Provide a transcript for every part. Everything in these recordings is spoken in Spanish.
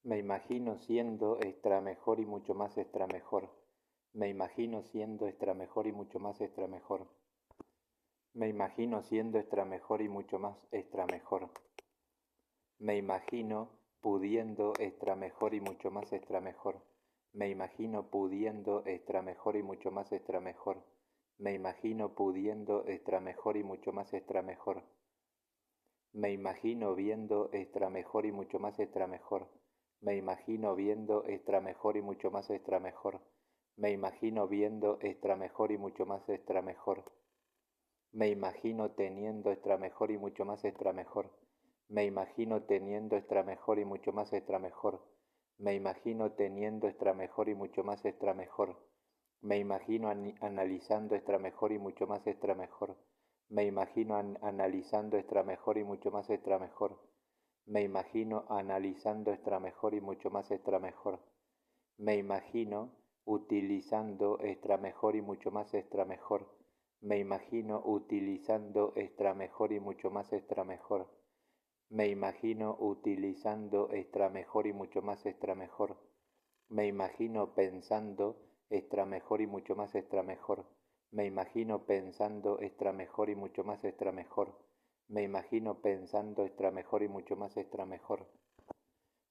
Me imagino siendo extra mejor y mucho más extra mejor. Me imagino siendo extra mejor y mucho más extra mejor. Me imagino siendo extra mejor y mucho más extra mejor. Me imagino pudiendo extra mejor y mucho más extra mejor. Me imagino pudiendo extra mejor y mucho más extra mejor. Me imagino pudiendo extra mejor y mucho más extra mejor. Me imagino viendo extra mejor y mucho más extra mejor. Me imagino viendo extra mejor y mucho más extra mejor. Me imagino viendo extra mejor y mucho más extra mejor. Me imagino teniendo extra mejor y mucho más extra mejor. Me imagino teniendo extra mejor y mucho más extra mejor. Me imagino teniendo extra mejor y mucho más extra mejor. Me imagino analizando extra mejor y mucho más extra mejor. Me imagino analizando extra mejor y mucho más extra mejor. Me imagino analizando extra mejor y mucho más extra mejor. Me imagino utilizando extra mejor y mucho más extra mejor. Me imagino utilizando extra mejor y mucho más extra mejor. Me imagino utilizando extra mejor y mucho más extra mejor. Me imagino pensando extra mejor y mucho más extra mejor. Me imagino pensando extra mejor y mucho más extra mejor. Me imagino pensando extra mejor y mucho más extra mejor.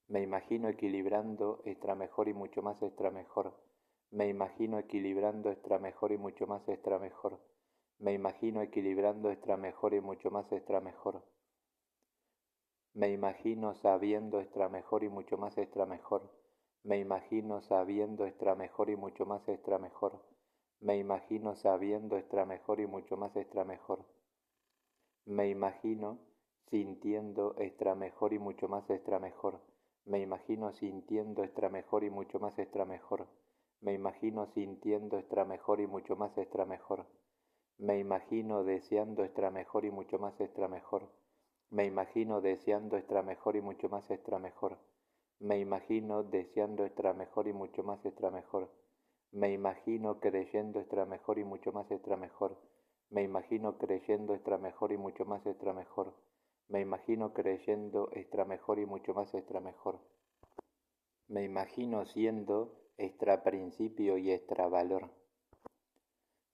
Me imagino equilibrando extra mejor y mucho más extra mejor. Me imagino equilibrando extra mejor y mucho más extra mejor. Me imagino equilibrando extra mejor y mucho más extra mejor. Me imagino sabiendo extra mejor y mucho más extra mejor. Me imagino sabiendo extra mejor y mucho más extra mejor. Me imagino sabiendo extra mejor y mucho más extra mejor. Me imagino sintiendo extra mejor y mucho más extra mejor. Me imagino sintiendo extra mejor y mucho más extra mejor. Me imagino sintiendo extra mejor y mucho más extra mejor. Me imagino deseando extra mejor y mucho más extra mejor. Me imagino deseando extra mejor y mucho más extra mejor. Me imagino deseando extra mejor y mucho más extra mejor. Me imagino creyendo extra mejor y mucho más extra mejor. Me imagino creyendo extra mejor y mucho más extra mejor. Me imagino creyendo extra mejor y mucho más extra mejor. Me imagino siendo extra principio y extra valor.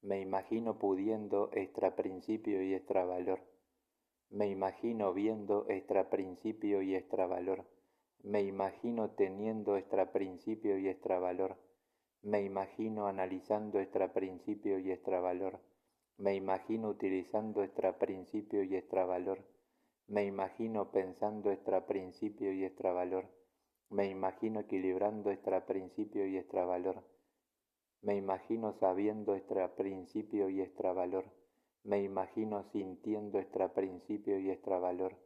Me imagino pudiendo extra principio y extra valor. Me imagino viendo extra principio y extra valor. Me imagino teniendo extra principio y extra valor. Me imagino analizando extra principio y extra valor. Me imagino utilizando extra principio y extra valor. Me imagino pensando extra principio y extra valor. Me imagino equilibrando extra principio y extra valor. Me imagino sabiendo extra principio y extra valor. Me imagino sintiendo extra principio y extra valor.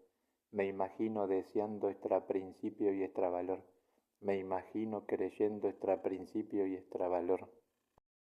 Me imagino deseando extra principio y extra valor. Me imagino creyendo extra principio y extra valor.